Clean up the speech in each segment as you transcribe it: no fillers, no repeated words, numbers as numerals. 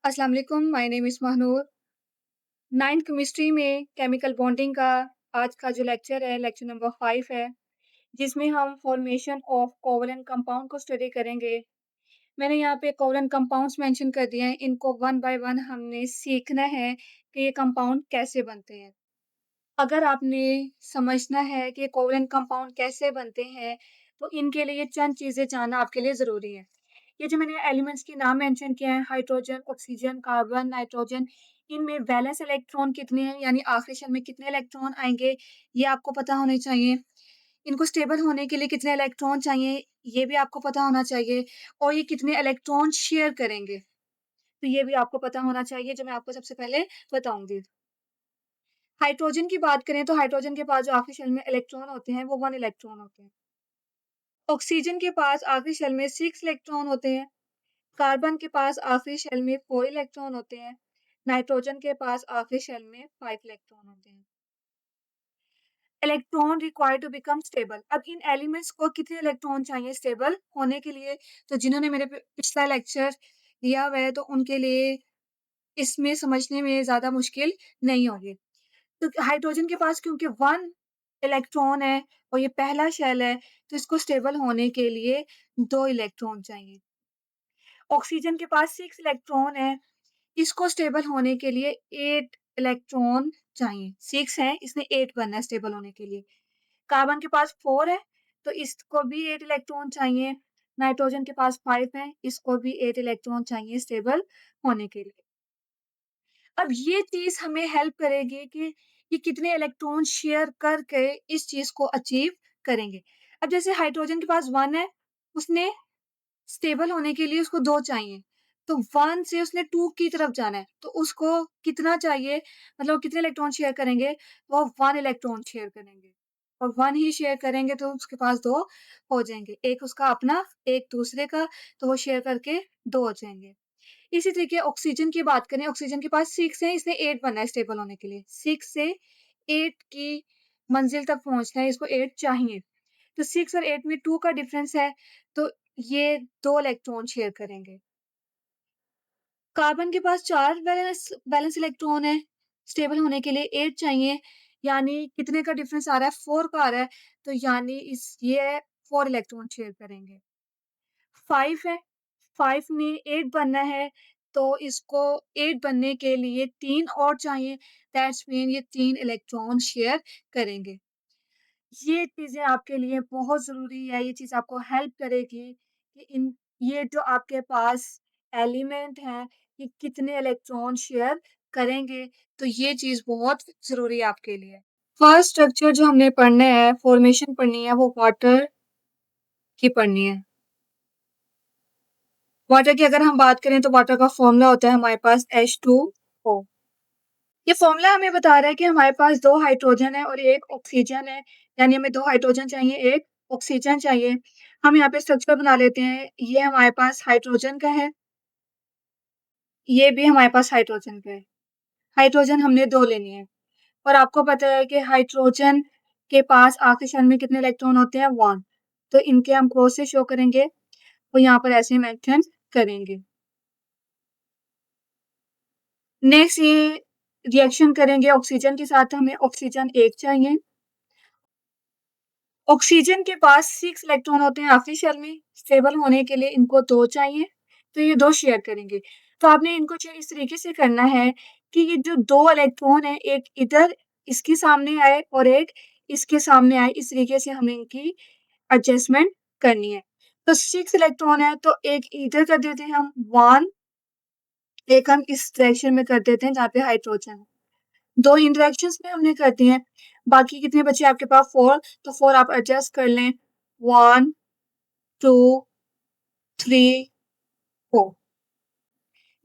अस्सलाम वालेकुम, my name is Mahnoor. 9th chemistry में केमिकल बॉन्डिंग का आज का जो लेक्चर है, लेक्चर नंबर 5 है, जिसमें हम फॉर्मेशन ऑफ कोवैलेंट कंपाउंड को स्टडी करेंगे। मैंने यहाँ पे कोवैलेंट कंपाउंड्स मेंशन कर दिए हैं, इनको वन बाय वन हमने सीखना है कि ये कंपाउंड कैसे बनते हैं। अगर आपने समझना है कि कोवैलेंट कंपाउंड कैसे बनते हैं, तो इनके लिए चंद चीज़ें जानना आपके लिए ज़रूरी है। ये जो मैंने एलिमेंट्स के नाम मेंशन किए हैं हाइड्रोजन, ऑक्सीजन, कार्बन, नाइट्रोजन, इनमें वैलेंस इलेक्ट्रॉन कितने हैं यानी आखिरी शेल में कितने इलेक्ट्रॉन आएँगे, ये आपको पता होने चाहिए। इनको स्टेबल होने के लिए कितने इलेक्ट्रॉन चाहिए, ये भी आपको पता होना चाहिए और ये कितने इलेक्ट्रॉन शेयर करेंगे, तो ये भी आपको पता होना चाहिए, जो मैं आपको सबसे पहले बताऊँगी। हाइड्रोजन की बात करें तो हाइड्रोजन के पास जो आखिरी शेल में इलेक्ट्रॉन होते हैं, वो 1 इलेक्ट्रॉन होते हैं। ऑक्सीजन के पास आखिरी शेल में 6 इलेक्ट्रॉन होते हैं। कार्बन के पास आखिरी शेल में 4 इलेक्ट्रॉन होते हैं। नाइट्रोजन के पास आखिरी शेल में 5 इलेक्ट्रॉन होते हैं। Electron required to become stable. अब इन एलिमेंट्स को कितने इलेक्ट्रॉन चाहिए स्टेबल होने के लिए? तो जिन्होंने मेरे पिछला लेक्चर दिया हुआ है तो उनके लिए इसमें समझने में ज़्यादा मुश्किल नहीं होगी। तो हाइड्रोजन के पास क्योंकि 1 इलेक्ट्रॉन है और ये पहला शेल है, तो इसको स्टेबल होने के लिए 2 इलेक्ट्रॉन चाहिए। ऑक्सीजन के पास 6 इलेक्ट्रॉन है, इसको स्टेबल होने के लिए 8 इलेक्ट्रॉन चाहिए। 6 है, इसने 8 बनना है स्टेबल होने के लिए। कार्बन के पास 4 है, तो इसको भी 8 इलेक्ट्रॉन चाहिए। नाइट्रोजन के पास 5 है, इसको भी 8 इलेक्ट्रॉन चाहिए स्टेबल होने के लिए। अब ये चीज़ हमें हेल्प करेगी कि ये कितने इलेक्ट्रॉन शेयर करके इस चीज़ को अचीव करेंगे। अब जैसे हाइड्रोजन के पास 1 है, उसने स्टेबल होने के लिए उसको 2 चाहिए, तो 1 से उसने 2 की तरफ जाना है, तो उसको कितना चाहिए मतलब कितने इलेक्ट्रॉन शेयर करेंगे? वो 1 इलेक्ट्रॉन शेयर करेंगे और 1 ही शेयर करेंगे तो उसके पास 2 हो जाएँगे। एक उसका अपना, एक दूसरे का, तो वो शेयर करके 2 हो जाएँगे। इसी तरीके ऑक्सीजन की बात करें, ऑक्सीजन के पास 6 है, इसने 8 बनना है स्टेबल होने के लिए। 6 से 8 की मंज़िल तक पहुँचना है, इसको 8 चाहिए। तो 6 और 8 में 2 का डिफ़रेंस है, तो ये 2 इलेक्ट्रॉन शेयर करेंगे। कार्बन के पास 4 वैलेंस वैलेंस इलेक्ट्रॉन है, स्टेबल होने के लिए 8 चाहिए, यानी कितने का डिफ़रेंस आ रहा है? 4 का आ रहा है, तो यानी ये 4 इलेक्ट्रॉन शेयर करेंगे। 5 है, 5 में 8 बनना है, तो इसको 8 बनने के लिए 3 और चाहिए, दैट्स मीन ये 3 इलेक्ट्रॉन शेयर करेंगे। ये चीज़ें आपके लिए बहुत ज़रूरी है, ये चीज़ आपको हेल्प करेगी कि इन ये जो आपके पास एलिमेंट हैं, ये कितने इलेक्ट्रॉन शेयर करेंगे, तो ये चीज़ बहुत ज़रूरी है आपके लिए। फर्स्ट स्ट्रक्चर जो हमने पढ़ना है, फॉर्मेशन पढ़नी है, वो वाटर की पढ़नी है। वाटर की अगर हम बात करें तो वाटर का फ़ॉर्मूला होता है हमारे पास H2O। ये फ़ॉर्मूला हमें बता रहा है कि हमारे पास 2 हाइड्रोजन है और 1 ऑक्सीजन है, यानी हमें 2 हाइड्रोजन चाहिए, 1 ऑक्सीजन चाहिए। हम यहाँ पे स्ट्रक्चर बना लेते हैं, ये हमारे पास हाइड्रोजन का है, ये भी हमारे पास हाइड्रोजन का है। हाइड्रोजन हमने 2 लेने हैं और आपको पता है कि हाइड्रोजन के पास आखिरी क्षण में कितने इलेक्ट्रॉन होते हैं? 1। तो इनके हम क्रॉस से शो करेंगे और यहाँ पर ऐसे मेंशन करेंगे। नेक्स्ट ये रिएक्शन करेंगे ऑक्सीजन के साथ, हमें ऑक्सीजन 1 चाहिए। ऑक्सीजन के पास 6 इलेक्ट्रॉन होते हैं आखिरी शेल में, स्टेबल होने के लिए इनको 2 चाहिए, तो ये 2 शेयर करेंगे। तो आपने इनको इस तरीके से करना है कि ये जो 2 इलेक्ट्रॉन हैं, एक इधर इसके सामने आए और एक इसके सामने आए, इस तरीके से हमें इनकी एडजस्टमेंट करनी है। तो 6 इलेक्ट्रॉन है, तो एक इधर कर देते हैं हम 1, एक हम इस डायरेक्शन में कर देते हैं जहाँ पे हाइड्रोजन है। 2 इंटरैक्शंस में हमने कर दिए हैं। बाकी कितने बचे आपके पास 4, तो 4 आप एडजस्ट कर लें। 1, 2, 3, 4।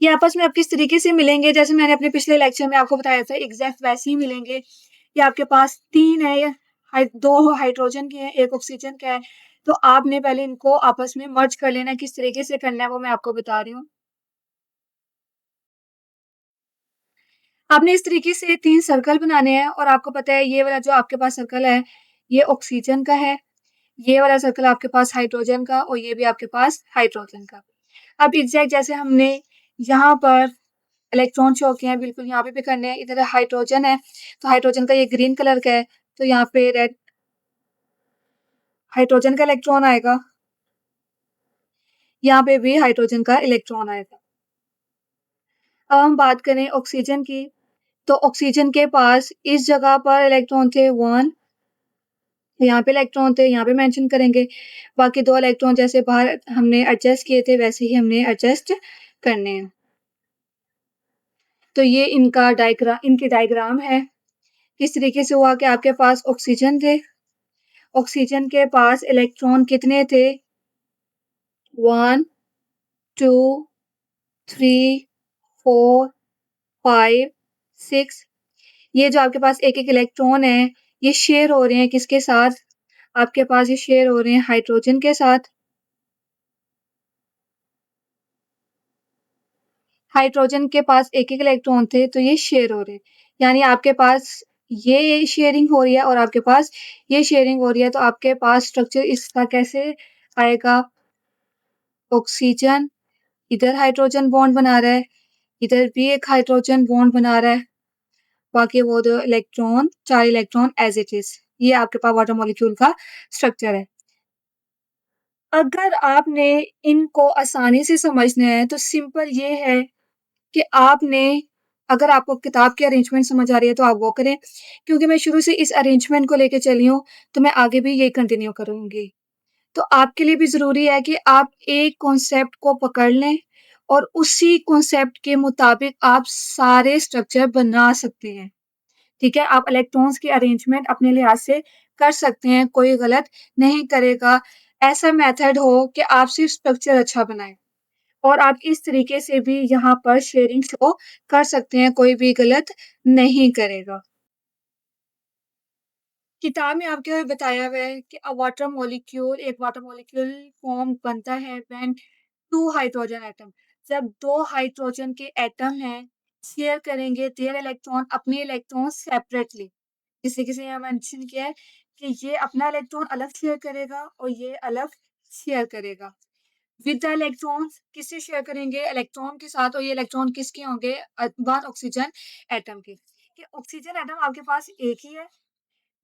ये आपस में आप किस तरीके से मिलेंगे, जैसे मैंने अपने पिछले लेक्चर में आपको बताया था, एग्ज़ैक्ट वैसे ही मिलेंगे। ये आपके पास 3 है, ये 2 हाइड्रोजन के हैं, 1 ऑक्सीजन का है। तो आपने पहले इनको आपस में मर्ज कर लेना है, किस तरीके से करना है वो मैं आपको बता रही हूँ। आपने इस तरीके से 3 सर्कल बनाने हैं और आपको पता है ये वाला जो आपके पास सर्कल है, ये ऑक्सीजन का है। ये वाला सर्कल आपके पास हाइड्रोजन का और ये भी आपके पास हाइड्रोजन का। अब एग्ज़ैक्ट जैसे हमने यहाँ पर इलेक्ट्रॉन शो किए हैं बिल्कुल यहाँ पे भी करने हैं। इधर हाइड्रोजन है, तो हाइड्रोजन का ये ग्रीन कलर का है, तो यहाँ पे रेड हाइड्रोजन का इलेक्ट्रॉन आएगा, यहाँ पे भी हाइड्रोजन का इलेक्ट्रॉन आएगा। अब हम बात करें ऑक्सीजन की, तो ऑक्सीजन के पास इस जगह पर इलेक्ट्रॉन थे 1, यहाँ पे इलेक्ट्रॉन थे, यहाँ पे मेंशन करेंगे। बाकी 2 इलेक्ट्रॉन जैसे बाहर हमने एडजस्ट किए थे, वैसे ही हमने एडजस्ट करने हैं। तो ये इनकी डायग्राम है। किस तरीके से हुआ कि आपके पास ऑक्सीजन थे, ऑक्सीजन के पास इलेक्ट्रॉन कितने थे? 1, 2, 3, 4, 5, 6। ये जो आपके पास एक-एक इलेक्ट्रॉन है, ये शेयर हो रहे हैं किसके साथ? आपके पास ये शेयर हो रहे हैं हाइड्रोजन के साथ। हाइड्रोजन के पास एक-एक इलेक्ट्रॉन थे, तो ये शेयर हो रहे हैं। यानी आपके पास ये शेयरिंग हो रही है और आपके पास ये शेयरिंग हो रही है, तो आपके पास स्ट्रक्चर इसका कैसे आएगा? ऑक्सीजन, इधर हाइड्रोजन बॉन्ड बना रहा है, इधर भी एक हाइड्रोजन बॉन्ड बना रहा है। बाकी वो 2 electron 4 electron as it is. ये आपके पास वाटर मॉलिक्यूल का स्ट्रक्चर है। अगर आपने इनको आसानी से समझना है, तो सिंपल ये है कि आपने अगर आपको किताब की अरेंजमेंट समझ आ रही है तो आप वो करें, क्योंकि मैं शुरू से इस अरेंजमेंट को लेके चली हूँ, तो मैं आगे भी यही कंटिन्यू करूँगी। तो आपके लिए भी ज़रूरी है कि आप एक कॉन्सेप्ट को पकड़ लें और उसी कॉन्सेप्ट के मुताबिक आप सारे स्ट्रक्चर बना सकते हैं, ठीक है? आप इलेक्ट्रॉन्स की अरेंजमेंट अपने लिहाज से कर सकते हैं, कोई गलत नहीं करेगा। ऐसा मेथड हो कि आप सिर्फ स्ट्रक्चर अच्छा बनाएँ। और आप इस तरीके से भी यहाँ पर शेयरिंग शो कर सकते हैं, कोई भी गलत नहीं करेगा। किताब में आपको बताया हुआ है कि एक वाटर मॉलिक्यूल फॉर्म बनता है व्हेन 2 हाइड्रोजन एटम, जब 2 हाइड्रोजन के एटम हैं, शेयर करेंगे देयर इलेक्ट्रॉन अपने इलेक्ट्रॉन सेपरेटली। जिस तरीके से यहाँ मेंशन किया है कि ये अपना इलेक्ट्रॉन अलग शेयर करेगा और ये अलग शेयर करेगा। विद द इलेक्ट्रॉन्स किससे शेयर करेंगे? इलेक्ट्रॉन के साथ, और ये इलेक्ट्रॉन किसके होंगे? वन ऑक्सीजन एटम के। कि ऑक्सीजन एटम आपके पास एक ही है,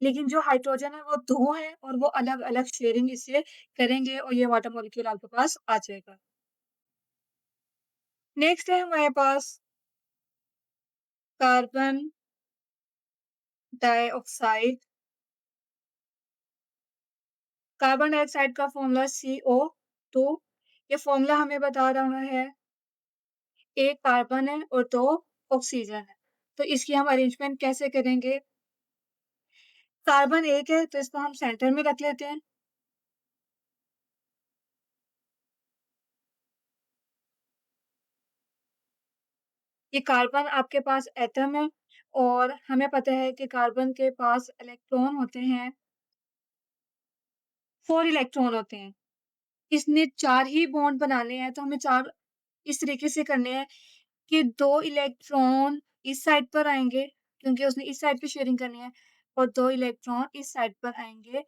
लेकिन जो हाइड्रोजन है वो 2 हैं और वो अलग-अलग शेयरिंग इससे करेंगे और ये वाटर मॉलिक्यूल आपके पास आ जाएगा। नेक्स्ट है हमारे पास कार्बन डाइऑक्साइड। कार्बन डाइऑक्साइड का फॉर्मूला CO2। ये फॉर्मूला हमें बता रहा है, एक कार्बन है और 2 ऑक्सीजन है। तो इसकी हम अरेंजमेंट कैसे करेंगे? कार्बन एक है तो इसको हम सेंटर में रख लेते हैं। ये कार्बन आपके पास एटम है और हमें पता है कि कार्बन के पास इलेक्ट्रॉन होते हैं, 4 इलेक्ट्रॉन होते हैं। इसने 4 ही बॉन्ड बनाने हैं, तो हमें 4 इस तरीके से करने हैं कि 2 इलेक्ट्रॉन इस साइड पर आएँगे, क्योंकि उसने इस साइड पे शेयरिंग करनी है, और 2 इलेक्ट्रॉन इस साइड पर आएँगे,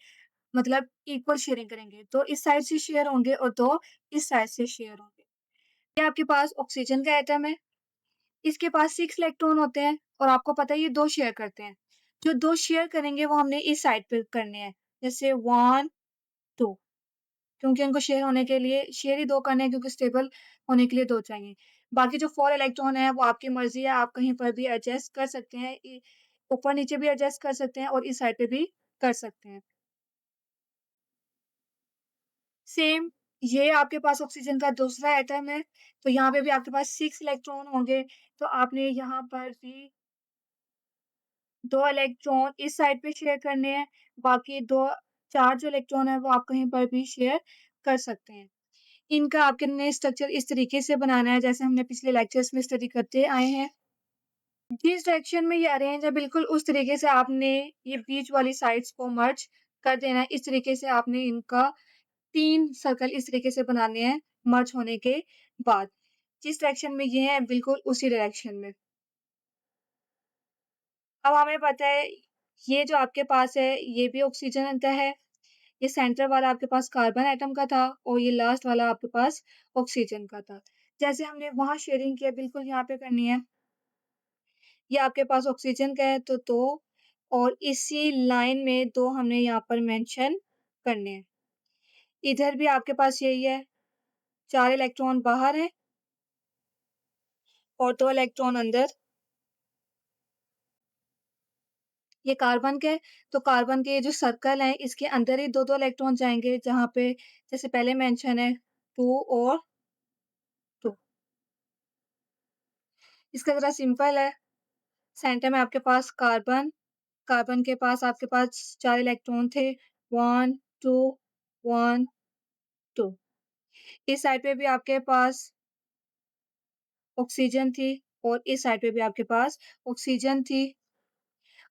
मतलब इक्वल शेयरिंग करेंगे। 2 इस साइड से शेयर होंगे और 2 इस साइड से शेयर होंगे। ये आपके पास ऑक्सीजन का एटम है, इसके पास 6 इलेक्ट्रॉन होते हैं और आपको पता है ये 2 शेयर करते हैं। जो 2 शेयर करेंगे वो हमने इस साइड पे करने हैं, जैसे 1, 2, क्योंकि उनको शेयर होने के लिए शेयर ही 2 करने हैं, क्योंकि स्टेबल होने के लिए 2 चाहिए। बाकी जो 4 इलेक्ट्रॉन है वो आपकी मर्ज़ी है, आप कहीं पर भी एडजस्ट कर सकते हैं, ऊपर-नीचे भी एडजस्ट कर सकते हैं और इस साइड पे भी कर सकते हैं। सेम ये आपके पास ऑक्सीजन का दूसरा एटम है, तो यहाँ पे भी आपके पास 6 इलेक्ट्रॉन होंगे, तो आपने यहाँ पर भी 2 इलेक्ट्रॉन इस साइड पे शेयर करने हैं, बाकी 2 4 जो इलेक्ट्रॉन है वो आप कहीं पर भी शेयर कर सकते हैं। इनका आपने स्ट्रक्चर इस तरीके से बनाना है जैसे हमने पिछले लेक्चर्स में स्टडी करते आए हैं। जिस डायरेक्शन में ये अरेंज है बिल्कुल उस तरीके से आपने ये बीच वाली साइड्स को मर्ज कर देना है। इस तरीके से आपने इनका 3 सर्कल इस तरीके से बनाने हैं मर्ज होने के बाद। जिस डायरेक्शन में ये है बिल्कुल उसी डायरेक्शन में। अब हमें पता है ये जो आपके पास है ये भी ऑक्सीजन का है। ये सेंटर वाला आपके पास कार्बन एटम का था और ये लास्ट वाला आपके पास ऑक्सीजन का था। जैसे हमने वहाँ शेयरिंग की है बिल्कुल यहाँ पे करनी है। ये आपके पास ऑक्सीजन का है तो 2 और इसी लाइन में 2 हमने यहाँ पर मेंशन करने हैं। इधर भी आपके पास यही है, 4 इलेक्ट्रॉन बाहर हैं और 2 इलेक्ट्रॉन अंदर। ये कार्बन के, तो कार्बन के ये जो सर्कल है इसके अंदर ही 2-2 इलेक्ट्रॉन जाएँगे जहाँ पे जैसे पहले मेंशन है 2 और 2। इसका ज़रा सिंपल है, सेंटर में आपके पास कार्बन, कार्बन के पास आपके पास 4 इलेक्ट्रॉन थे 1 2 1 2। इस साइड पे भी आपके पास ऑक्सीजन थी और इस साइड पे भी आपके पास ऑक्सीजन थी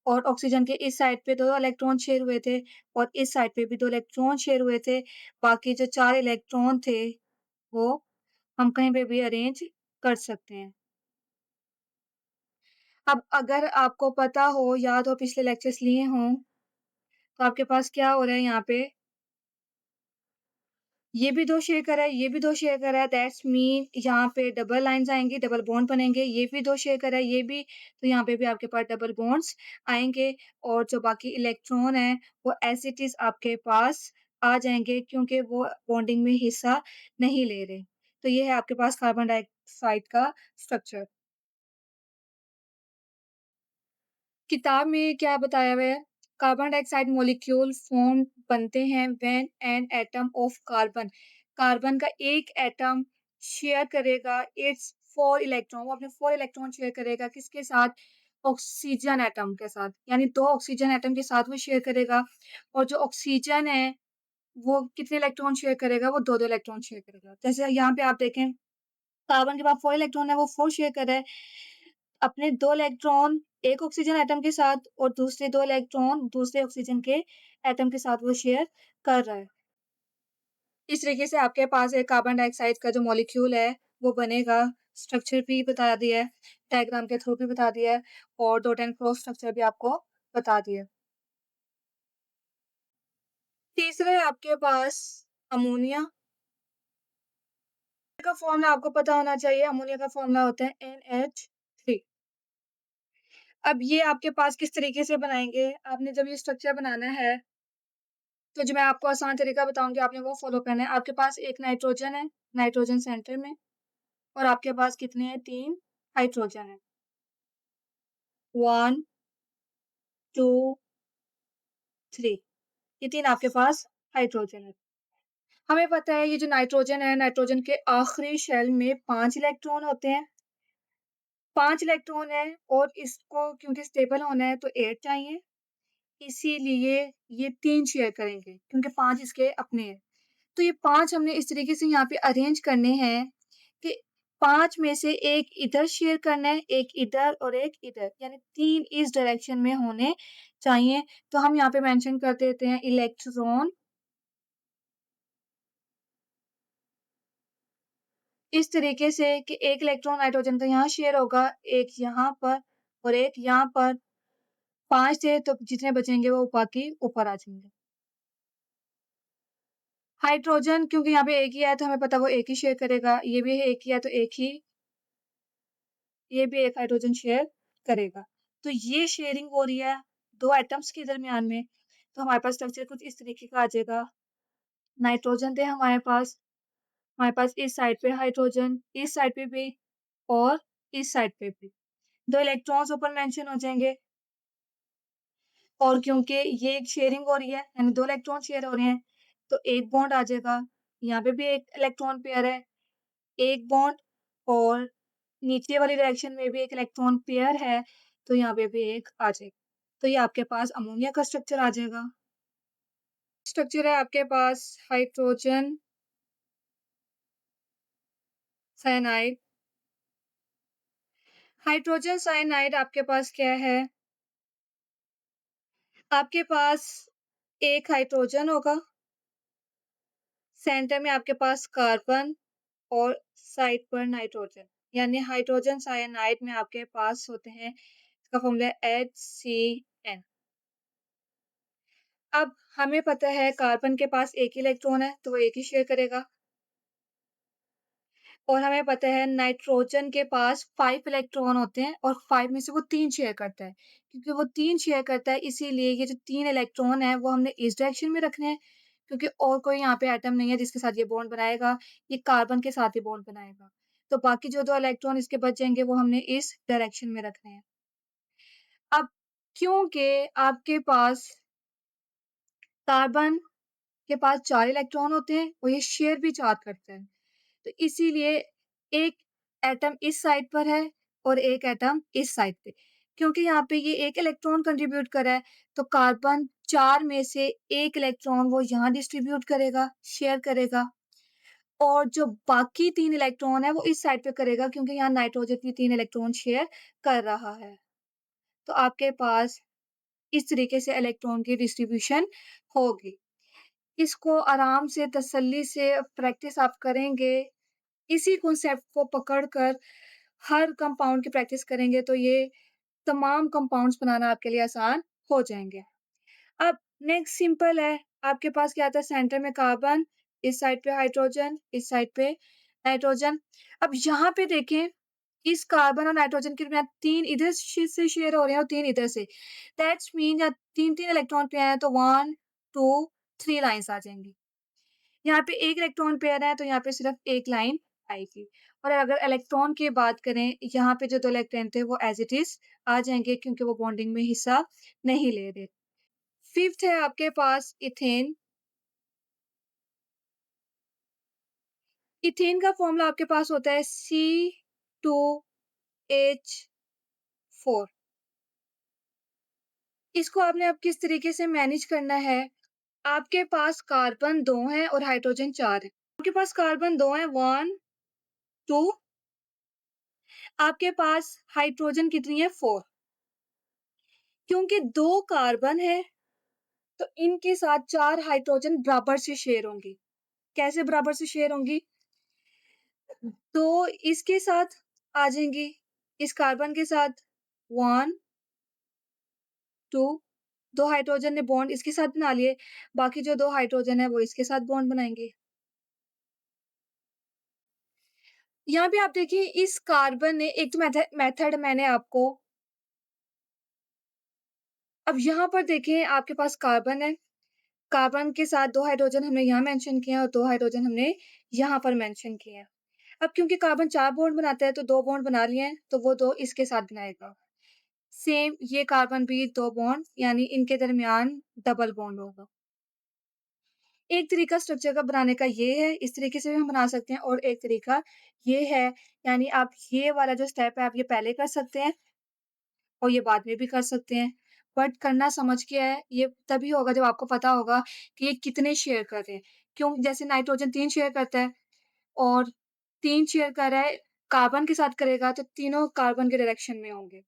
और ऑक्सीजन के इस साइड पे 2 इलेक्ट्रॉन शेयर हुए थे और इस साइड पे भी 2 इलेक्ट्रॉन शेयर हुए थे। बाकी जो 4 इलेक्ट्रॉन थे वो हम कहीं पे भी अरेंज कर सकते हैं। अब अगर आपको पता हो, याद हो, पिछले लेक्चर्स लिए हों, तो आपके पास क्या हो रहा है यहाँ पे, ये भी 2 शेयर कर रहा है, ये भी 2 शेयर कर रहा है, दैट्स मीन यहाँ पे डबल लाइन्स आएँगी, डबल बॉन्ड बनेंगे, ये भी 2 शेयर कर रहा है, ये भी, तो यहाँ पे भी आपके पास डबल बॉन्ड्स आएँगे और जो बाकी इलेक्ट्रॉन हैं, वो एज़ इट इज़ आपके पास आ जाएँगे क्योंकि वो बॉन्डिंग में हिस्सा नहीं ले रहे। तो ये है आपके पास कार्बन डाइऑक्साइड का स्ट्रक्चर। किताब में क्या बताया हुआ है? कार्बन डाइऑक्साइड मॉलिक्यूल फॉर्म बनते हैं when an atom of carbon, carbon का एक एटम शेयर करेगा इट्स 4 इलेक्ट्रॉन, वो अपने 4 इलेक्ट्रॉन शेयर करेगा किसके साथ? ऑक्सीजन एटम के साथ, यानी 2 ऑक्सीजन एटम के साथ वो शेयर करेगा और जो ऑक्सीजन है, वो कितने इलेक्ट्रॉन शेयर करेगा? वो 2-2 इलेक्ट्रॉन शेयर करेगा। जैसे यहाँ पे आप देखें, कार्बन के पास 4 इलेक्ट्रॉन है, वो 4 शेयर कर रहा है। अपने 2 इलेक्ट्रॉन एक ऑक्सीजन एटम के साथ और दूसरे 2 इलेक्ट्रॉन दूसरे ऑक्सीजन के एटम के साथ वो शेयर कर रहा है। इस तरीके से आपके पास एक कार्बन डाइऑक्साइड का जो मॉलिक्यूल है, वो बनेगा। स्ट्रक्चर भी बता दिया है, डायग्राम के थ्रू भी बता दिया है और डॉट एंड क्रॉस स्ट्रक्चर भी आपको बता दिया है। तीसरा है आपके पास अमोनिया का फ़ॉर्मूला आपको पता होना चाहिए। अमोनिया का फ़ॉर्मूला होता है NH3। अब ये आपके पास किस तरीके से बनाएँगे? आपने जब ये स्ट्रक्चर बनाना है, तो जो मैं आपको आसान तरीका बताऊँगी, आपने वो फ़ॉलो करना है। आपके पास एक नाइट्रोजन है, नाइट्रोजन सेंटर में और आपके पास कितने हैं? 3 हाइड्रोजन हैं। 1 2 3, ये 3 आपके पास हाइड्रोजन हैं। हमें पता है ये जो नाइट्रोजन है, नाइट्रोजन के आखिरी शेल में 5 इलेक्ट्रॉन होते हैं। 5 इलेक्ट्रॉन है और इसको क्योंकि स्टेबल होना है तो 8 चाहिए। इसीलिए ये 3 शेयर करेंगे क्योंकि 5 इसके अपने हैं। तो ये 5 हमने इस तरीके से यहाँ पे अरेंज करने हैं कि 5 में से 1 इधर शेयर करना है, 1 इधर और 1 इधर, यानी 3 इस डायरेक्शन में होने चाहिए। तो हम यहाँ पे मेंशन कर देते हैं इलेक्ट्रॉन इस तरीके से कि 1 इलेक्ट्रॉन नाइट्रोजन का यहाँ शेयर होगा, 1 यहाँ पर और 1 यहाँ पर। 5 थे तो जितने बचेंगे वो बाकी ऊपर आ जाएँगे। हाइड्रोजन क्योंकि यहाँ पे एक ही है तो हमें पता है वो एक ही शेयर करेगा, ये भी एक ही है तो एक ही, ये भी एक हाइड्रोजन शेयर करेगा। तो ये शेयरिंग हो रही है 2 एटम्स के दरमियान में, तो हमारे पास स्ट्रक्चर कुछ इस तरीके का आ जाएगा। नाइट्रोजन थे हमारे पास इस साइड पे हाइड्रोजन, इस साइड पे भी और इस साइड पे भी। 2 इलेक्ट्रॉन्स ऊपर मेंशन हो जाएँगे और क्योंकि ये एक शेयरिंग हो रही है, यानी 2 इलेक्ट्रॉन शेयर हो रहे हैं, तो एक बॉन्ड आ जाएगा। यहाँ पे भी एक इलेक्ट्रॉन पेयर है, एक बॉन्ड और नीचे वाली डायरेक्शन में भी एक इलेक्ट्रॉन पेयर है, तो यहाँ पे भी एक आ जाएगा। तो ये आपके पास अमोनिया का स्ट्रक्चर आ जाएगा। स्ट्रक्चर है आपके पास हाइड्रोजन साइनाइड। हाइड्रोजन साइनाइड आपके पास क्या है? आपके पास एक हाइड्रोजन होगा, सेंटर में आपके पास कार्बन और साइड पर नाइट्रोजन, यानी हाइड्रोजन साइनाइड में आपके पास होते हैं, इसका फॉर्मूला है HCN। अब हमें पता है कार्बन के पास एक ही इलेक्ट्रॉन है, तो वो एक ही शेयर करेगा। और हमें पता है नाइट्रोजन के पास 5 इलेक्ट्रॉन होते हैं और 5 में से वो 3 शेयर करता है। क्योंकि वो 3 शेयर करता है इसीलिए ये जो 3 इलेक्ट्रॉन हैं वो हमने इस डायरेक्शन में रखने हैं क्योंकि और कोई यहाँ पे एटम नहीं है जिसके साथ ये बॉन्ड बनाएगा, ये कार्बन के साथ ही बॉन्ड बनाएगा। तो बाकी जो 2 इलेक्ट्रॉन इसके बच जाएँगे वो हमने इस डायरेक्शन में रखने हैं। अब क्योंकि आपके पास कार्बन के पास 4 इलेक्ट्रॉन होते हैं और ये शेयर भी 4 करता है। तो इसीलिए एक एटम इस साइड पर है और एक एटम इस साइड पे। क्योंकि यहाँ पे ये 1 इलेक्ट्रॉन कंट्रीब्यूट कर रहा है, तो कार्बन 4 में से 1 इलेक्ट्रॉन वो यहाँ डिस्ट्रीब्यूट करेगा, शेयर करेगा और जो बाकी 3 इलेक्ट्रॉन है वो इस साइड पे करेगा क्योंकि यहाँ नाइट्रोजन भी 3 इलेक्ट्रॉन शेयर कर रहा है। तो आपके पास इस तरीके से इलेक्ट्रॉन की डिस्ट्रीब्यूशन होगी। इसको आराम से तसल्ली से प्रैक्टिस आप करेंगे, इसी कॉन्सेप्ट को पकड़कर हर कंपाउंड की प्रैक्टिस करेंगे तो ये तमाम कंपाउंड्स बनाना आपके लिए आसान हो जाएँगे। अब नेक्स्ट सिंपल है, आपके पास क्या आता है सेंटर में कार्बन, इस साइड पे हाइड्रोजन, इस साइड पे नाइट्रोजन। अब यहाँ पे देखें, इस कार्बन और नाइट्रोजन के दरमियान 3 इधर से शेयर हो रहे हैं और 3 इधर से। दैट्स मीन यहाँ 3-3 इलेक्ट्रॉन पे हैं तो 1, 2, 3 लाइन्स आ जाएँगी। यहाँ पे 1 इलेक्ट्रॉन पेयर है तो यहाँ पे सिर्फ 1 लाइन आएगी और अगर इलेक्ट्रॉन की बात करें, यहाँ पे जो 2 इलेक्ट्रॉन थे वो एज़ इट इज़ आ जाएँगे क्योंकि वो बॉन्डिंग में हिस्सा नहीं ले रहे। 5th है आपके पास इथेन। इथेन का फ़ॉर्मूला आपके पास होता है C2H4। इसको आपने अब किस तरीके से मैनेज करना है, आपके पास कार्बन 2 हैं और हाइड्रोजन 4 है। आपके पास कार्बन 2 हैं 1, 2 आपके पास हाइड्रोजन कितनी है 4 क्योंकि 2 कार्बन है, तो इनके साथ 4 हाइड्रोजन बराबर से शेयर होंगी। कैसे बराबर से शेयर होंगी? तो इसके साथ आ जाएँगी, इस कार्बन के साथ 1, 2 2 हाइड्रोजन ने बॉन्ड इसके साथ बना लिए, बाकी जो 2 हाइड्रोजन है वो इसके साथ बॉन्ड बनाएँगे। यहाँ पे आप देखिए इस कार्बन ने एक तो मेथड मैंने आपको अब यहाँ पर देखें आपके पास कार्बन है, कार्बन के साथ 2 हाइड्रोजन हमने यहाँ मेंशन किए हैं और 2 हाइड्रोजन हमने यहाँ पर मेंशन किए हैं। अब क्योंकि कार्बन 4 बॉन्ड बनाता है तो 2 बॉन्ड बना लिए हैं, तो वो 2 इसके साथ बनाएगा। सेम ये कार्बन भी 2 बॉन्ड यानी इनके दरमियान डबल बॉन्ड होगा। एक तरीका स्ट्रक्चर का बनाने का ये है, इस तरीके से भी हम बना सकते हैं और एक तरीका ये है, यानी आप ये वाला जो स्टेप है आप ये पहले कर सकते हैं और ये बाद में भी कर सकते हैं। बट करना समझ के है, ये तभी होगा जब आपको पता होगा कि ये कितने शेयर कर रहे हैं। क्यों जैसे नाइट्रोजन 3 शेयर करता है और 3 शेयर कर रहा है, कार्बन के साथ करेगा तो तीनों कार्बन के डायरेक्शन में होंगे।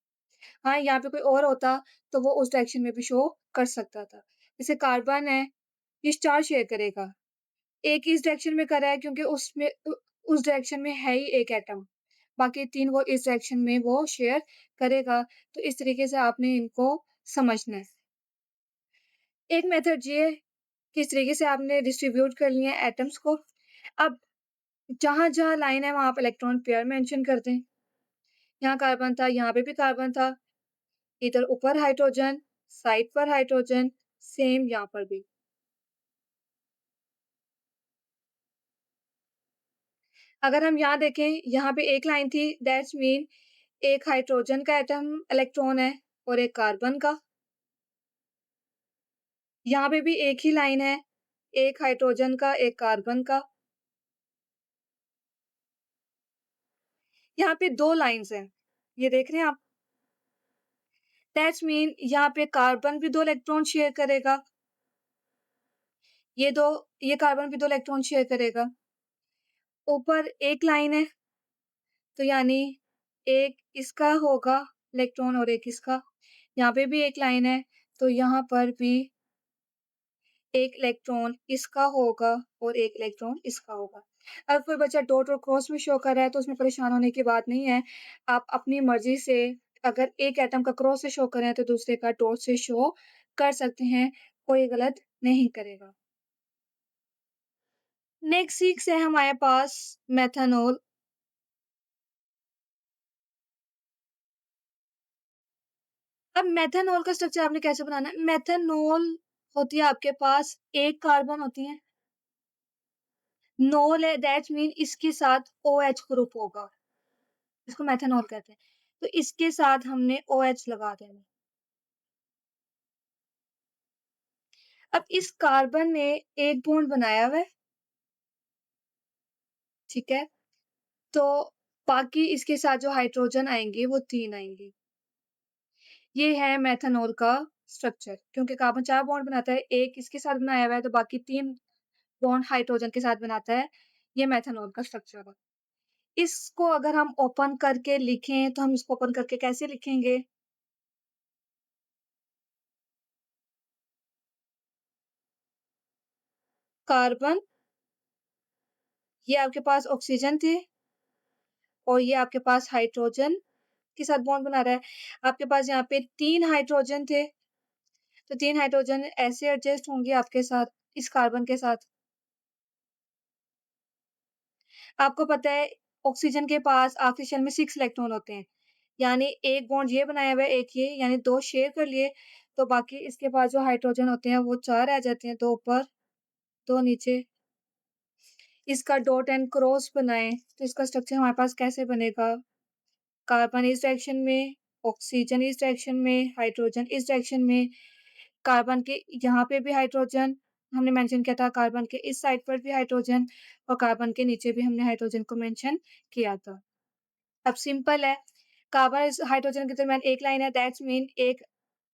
हाँ, यहाँ पे कोई और होता तो वो उस डायरेक्शन में भी शो कर सकता था। जैसे कार्बन है, ये 4 शेयर करेगा। एक इस डायरेक्शन में कर रहा है क्योंकि उस डायरेक्शन में है ही एक एटम। बाकी 3 वो इस डायरेक्शन में वो शेयर करेगा। तो इस तरीके से आपने इनको समझना है। एक मेथड ये है कि इस तरीके से आपने डिस्ट्रीब्यूट कर लिए हैं एटम्स को। अब जहाँ-जहाँ लाइन है वहाँ आप इलेक्ट्रॉन पेयर मेंशन कर दें। यहाँ कार्बन था, यहाँ पे भी कार्बन था। इधर ऊपर हाइड्रोजन, साइड पर हाइड्रोजन, सेम यहाँ पर भी। अगर हम यहाँ देखें, यहाँ पे एक लाइन थी दैट्स मीन एक हाइड्रोजन का एटम इलेक्ट्रॉन है और एक कार्बन का। यहाँ पे भी एक ही लाइन है, एक हाइड्रोजन का, एक कार्बन का। यहाँ पे 2 लाइन्स हैं, ये देख रहे हैं आप? दैट्स मीन यहाँ पे कार्बन भी 2 इलेक्ट्रॉन शेयर करेगा। ये कार्बन भी 2 इलेक्ट्रॉन शेयर करेगा। ऊपर एक लाइन है, तो यानी एक इसका होगा इलेक्ट्रॉन और एक इसका। यहाँ पे भी एक लाइन है, तो यहाँ पर भी एक इलेक्ट्रॉन इसका होगा और एक इलेक्ट्रॉन इसका होगा। अगर कोई बच्चा डॉट और क्रॉस में शो कर रहा है तो उसमें परेशान होने की बात नहीं है। आप अपनी मर्ज़ी से अगर एक एटम का क्रॉस से शो कर रहे हैं तो दूसरे का डॉट से शो कर सकते हैं, कोई गलत नहीं करेगा। नेक्स्ट 6 है हमारे पास मेथनॉल। अब मेथनॉल का स्ट्रक्चर आपने कैसे बनाना है? मेथनॉल होती है आपके पास 1 कार्बन होती है, नॉल है दैट्स मीन इसके साथ ओएच ग्रुप होगा, इसको मेथनॉल कहते हैं। तो इसके साथ हमने ओएच लगा देना। अब इस कार्बन ने एक बॉन्ड बनाया हुआ है, ठीक है? तो बाकी इसके साथ जो हाइड्रोजन आएँगे वो 3 आएँगे। ये है मेथनॉल का स्ट्रक्चर क्योंकि कार्बन 4 बॉन्ड बनाता है, एक इसके साथ बनाया हुआ है तो बाकी 3 बॉन्ड हाइड्रोजन के साथ बनाता है। ये मेथनॉल का स्ट्रक्चर है। इसको अगर हम ओपन करके लिखें तो हम इसको ओपन करके कैसे लिखेंगे? कार्बन, ये आपके पास ऑक्सीजन थे और ये आपके पास हाइड्रोजन के साथ बॉन्ड बना रहा है। आपके पास यहाँ पे 3 हाइड्रोजन थे, तो 3 हाइड्रोजन ऐसे एडजस्ट होंगे आपके साथ, इस कार्बन के साथ। आपको पता है ऑक्सीजन के पास आखिरी शेल में 6 इलेक्ट्रॉन होते हैं, यानी एक बॉन्ड ये बनाया हुआ है, एक ये, यानी 2 शेयर कर लिए, तो बाकी इसके पास जो हाइड्रोजन होते हैं वो 4 रह जाते हैं, 2 ऊपर, 2 नीचे। इसका डॉट एंड क्रॉस बनाएँ, तो इसका स्ट्रक्चर हमारे पास कैसे बनेगा? कार्बन इस डायरेक्शन में, ऑक्सीजन इस डायरेक्शन में, हाइड्रोजन इस डायरेक्शन में, कार्बन के यहाँ पे भी हाइड्रोजन हमने मेंशन किया था, कार्बन के इस साइड पर भी हाइड्रोजन और कार्बन के नीचे भी हमने हाइड्रोजन को मेंशन किया था। अब सिंपल है, कार्बन इस हाइड्रोजन के दरमियान एक लाइन है दैट्स मीन एक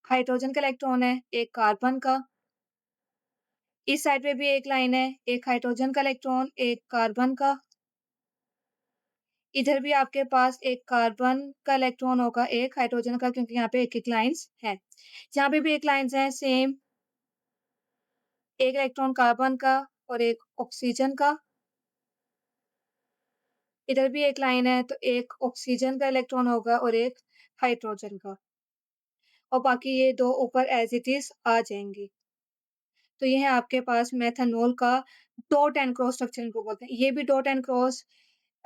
हाइड्रोजन का इलेक्ट्रॉन है, एक कार्बन का। इस साइड पे भी एक लाइन है, एक हाइड्रोजन का इलेक्ट्रॉन, एक कार्बन का। इधर भी आपके पास एक कार्बन का इलेक्ट्रॉन होगा, एक हाइड्रोजन का क्योंकि यहाँ पे एक-एक लाइन्स हैं। यहाँ पे भी एक लाइन्स हैं सेम, एक इलेक्ट्रॉन कार्बन का और एक ऑक्सीजन का। इधर भी एक लाइन है तो एक ऑक्सीजन का इलेक्ट्रॉन होगा और एक हाइड्रोजन का और बाकी ये 2 ऊपर एज़ इट इज़ आ जाएँगी। तो ये है आपके पास मेथनॉल का डॉट एंड क्रॉस स्ट्रक्चर इनको बोलते हैं। ये भी डॉट एंड क्रॉस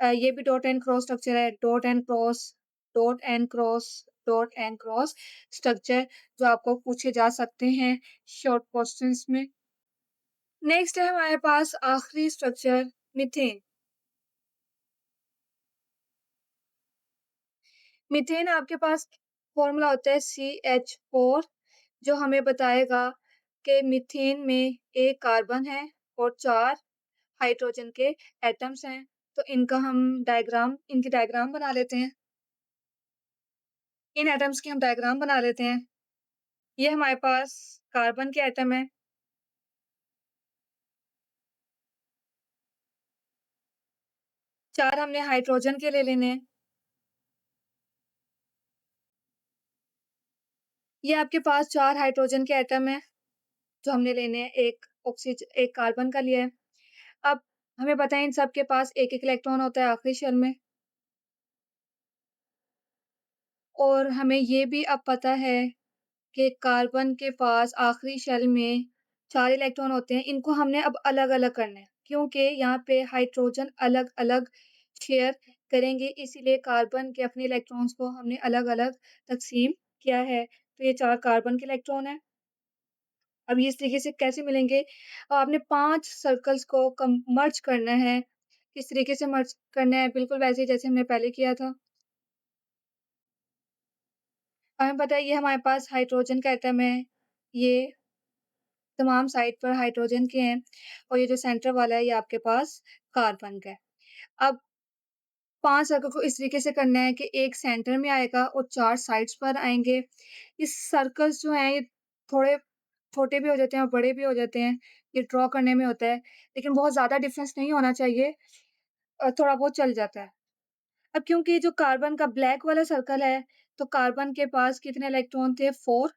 ये भी डॉट एंड क्रॉस स्ट्रक्चर है, dot and cross, dot and cross, dot and cross structure जो आपको पूछे जा सकते हैं शॉर्ट क्वेश्चंस में। नेक्स्ट है हमारे पास आखिरी स्ट्रक्चर मीथेन। मीथेन आपके पास फॉर्मूला होता है CH4 जो हमें बताएगा कि मीथेन में 1 कार्बन है और 4 हाइड्रोजन के एटम्स हैं। तो इनकी डायग्राम बना लेते हैं। इन एटम्स की हम डायग्राम बना लेते हैं। ये हमारे पास कार्बन के एटम है। 4 हमने हाइड्रोजन के ले लेने हैं। ये आपके पास 4 हाइड्रोजन के एटम हैं, जो हमने लेने हैं। एक कार्बन का लिया है। अब हमें पता है इन सब के पास एक-एक इलेक्ट्रॉन होता है आखिरी शेल में और हमें ये भी अब पता है कि कार्बन के पास आखिरी शेल में 4 इलेक्ट्रॉन होते हैं। इनको हमने अब अलग-अलग करना है क्योंकि यहाँ पे हाइड्रोजन अलग-अलग शेयर करेंगे, इसीलिए कार्बन के अपने इलेक्ट्रॉन्स को हमने अलग-अलग तक़सीम किया है। तो ये 4 कार्बन के इलेक्ट्रॉन हैं। अब ये इस तरीके से कैसे मिलेंगे? आपने 5 सर्कल्स को मर्ज करना है। किस तरीके से मर्ज करना है? बिल्कुल वैसे ही जैसे हमने पहले किया था। हमें पता है ये हमारे पास हाइड्रोजन का एटम है। ये तमाम साइड पर हाइड्रोजन के हैं और ये जो सेंटर वाला है ये आपके पास कार्बन का है। अब 5 सर्कल को इस तरीके से करना है कि एक सेंटर में आएगा और 4 साइड्स पर आएँगे। इस सर्कल्स जो हैं ये थोड़े छोटे भी हो जाते हैं और बड़े भी हो जाते हैं। ये ड्रॉ करने में होता है, लेकिन बहुत ज़्यादा डिफरेंस नहीं होना चाहिए थोड़ा बहुत चल जाता है। अब क्योंकि जो कार्बन का ब्लैक वाला सर्कल है, तो कार्बन के पास कितने इलेक्ट्रॉन थे 4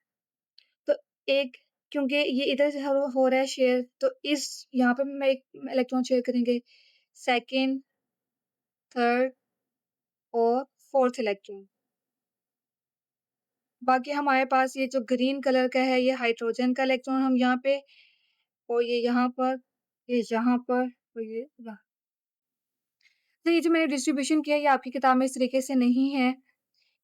तो एक क्योंकि ये इधर से हो रहा है शेयर तो इस यहाँ पे मैं एक इलेक्ट्रॉन शेयर करेंगे, सेकंड, थर्ड और फोर्थ इलेक्ट्रॉन। बाकी हमारे पास ये जो ग्रीन कलर का है ये हाइड्रोजन का इलेक्ट्रॉन हम यहाँ पे और ये यहाँ पर, ये यहाँ पर और ये यहाँ। तो ये जो मैंने डिस्ट्रीब्यूशन किया है ये आपकी किताब में इस तरीके से नहीं है।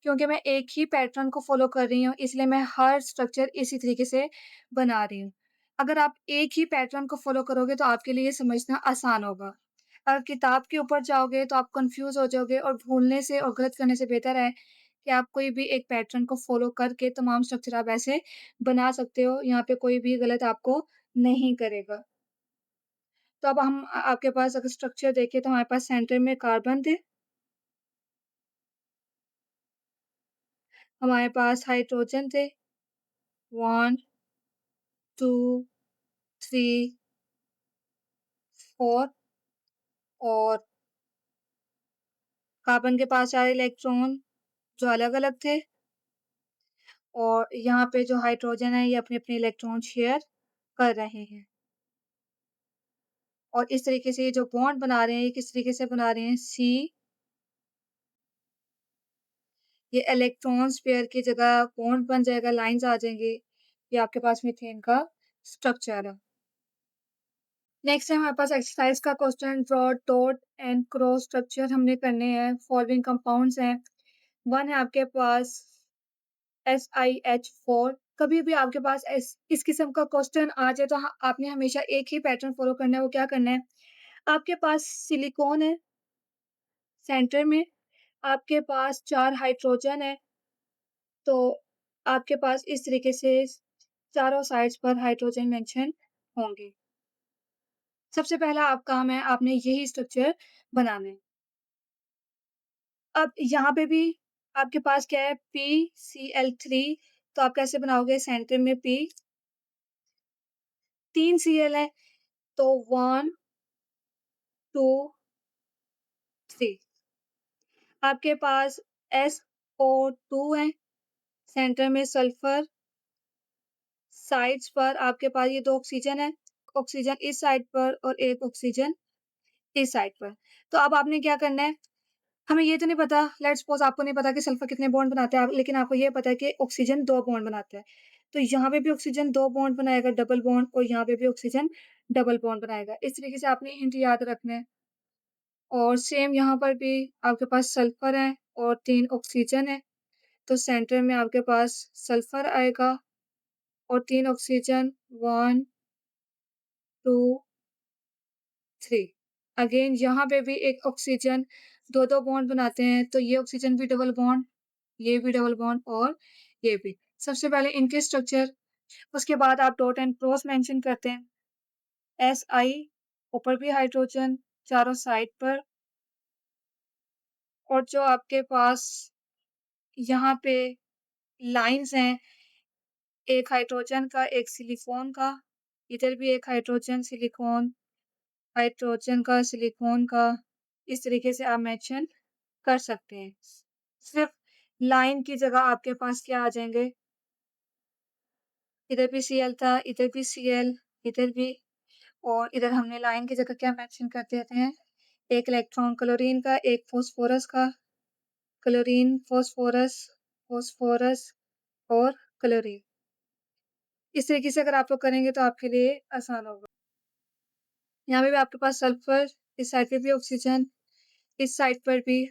क्योंकि मैं एक ही पैटर्न को फ़ॉलो कर रही हूँ, इसलिए मैं हर स्ट्रक्चर इसी तरीके से बना रही हूँ। अगर आप एक ही पैटर्न को फ़ॉलो करोगे तो आपके लिए ये समझना आसान होगा। अगर किताब के ऊपर जाओगे तो आप कन्फ्यूज़ हो जाओगे और भूलने से और गलत करने से बेहतर है कि आप कोई भी एक पैटर्न को फ़ॉलो करके तमाम स्ट्रक्चर आप ऐसे बना सकते हो, यहाँ पे कोई भी गलत आपको नहीं करेगा। तो अब हम आपके पास अगर स्ट्रक्चर देखें तो हमारे पास सेंटर में कार्बन थे, हमारे पास हाइड्रोजन थे 1, 2, 3, 4 और कार्बन के पास 4 इलेक्ट्रॉन जो अलग-अलग थे और यहाँ पे जो हाइड्रोजन है ये अपने-अपने इलेक्ट्रॉन शेयर कर रहे हैं। और इस तरीके से ये जो बॉन्ड बना रहे हैं, ये किस तरीके से बना रहे हैं सी ये इलेक्ट्रॉन्स पेयर की जगह बॉन्ड बन जाएगा, लाइन्स आ जाएँगी। ये आपके पास मीथेन का स्ट्रक्चर है। नेक्स्ट है हमारे पास एक्सरसाइज का question draw dot and cross structure हमने करने हैं। फॉलोइंग कंपाउंड्स हैं। 1 है आपके पास SiH4 कभी भी आपके पास इस किस्म का क्वेश्चन आ जाए तो आपने हमेशा एक ही पैटर्न फॉलो करना है। वो क्या करना है? आपके पास सिलिकॉन है सेंटर में, आपके पास 4 हाइड्रोजन है, तो आपके पास इस तरीके से चारों साइड्स पर हाइड्रोजन मेंशन होंगे। सबसे पहला आप काम है आपने यही स्ट्रक्चर बनाना है। अब यहाँ पे भी आपके पास क्या है PCl3 तो आप कैसे बनाओगे सेंटर में P 3 Cl है तो 1 2 3 आपके पास SO2 है सेंटर में सल्फर साइड्स पर आपके पास ये 2 ऑक्सीजन है ऑक्सीजन इस साइड पर और एक ऑक्सीजन इस साइड पर तो अब आपने क्या करना है हमें ये तो नहीं पता लेट्स सपोज आपको नहीं पता कि सल्फर कितने बॉन्ड बनाता है लेकिन आपको ये पता है कि ऑक्सीजन 2 बॉन्ड बनाता है तो यहाँ पे भी ऑक्सीजन 2 बॉन्ड बनाएगा डबल बॉन्ड और यहाँ पे भी ऑक्सीजन डबल बॉन्ड बनाएगा इस तरीके से आपने हिंट याद रखना है और सेम यहाँ पर भी आपके पास सल्फर है और 3 ऑक्सीजन है तो सेंटर में आपके पास सल्फर आएगा और 3 ऑक्सीजन 1 2 3 अगेन यहाँ पे भी एक ऑक्सीजन 2-2 बॉन्ड बनाते हैं तो ये ऑक्सीजन भी डबल बॉन्ड ये भी डबल बॉन्ड और ये भी सबसे पहले इनके स्ट्रक्चर उसके बाद आप डॉट एंड क्रॉस मेंशन करते हैं Si ऊपर भी हाइड्रोजन चारों साइड पर और जो आपके पास यहाँ पे लाइंस हैं एक हाइड्रोजन का एक सिलिकॉन का इधर भी एक हाइड्रोजन का सिलिकॉन का इस तरीके से आप मेंशन कर सकते हैं सिर्फ लाइन की जगह आपके पास क्या आ जाएंगे इधर भी Cl था इधर भी Cl इधर भी और इधर हमने लाइन की जगह क्या मेंशन कर देते हैं एक इलेक्ट्रॉन क्लोरीन का एक फास्फोरस का क्लोरीन फास्फोरस फास्फोरस और क्लोरीन इस तरीके से अगर आप लोग करेंगे तो आपके लिए आसान होगा यहाँ पे भी आपके पास सल्फर इस साइड पे भी ऑक्सीजन इस साइड पर भी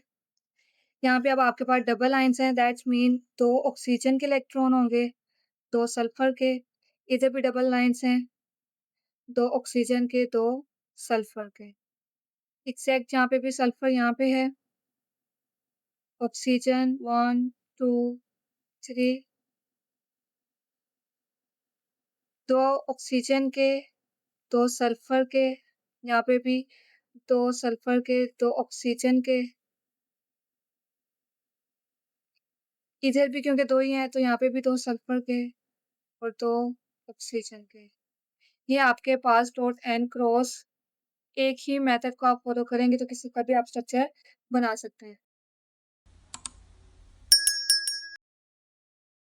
यहाँ पे अब आपके पास डबल आइंस हैं दैट्स मीन 2 ऑक्सीजन के इलेक्ट्रॉन होंगे 2 सल्फर के इधर भी डबल लाइंस हैं 2 ऑक्सीजन के 2 सल्फर के एग्जैक्ट जहाँ पे भी सल्फर यहाँ पे है ऑक्सीजन 1 2 3 2 ऑक्सीजन के 2 सल्फर के यहाँ पे भी 2 सल्फर के 2 ऑक्सीजन के इधर भी क्योंकि 2 ही हैं तो यहाँ पे भी 2 सल्फर के और 2 ऑक्सीजन के ये आपके पास डॉट एंड क्रॉस एक ही मेथड को आप फॉलो करेंगे तो किसी का भी आप स्ट्रक्चर बना सकते हैं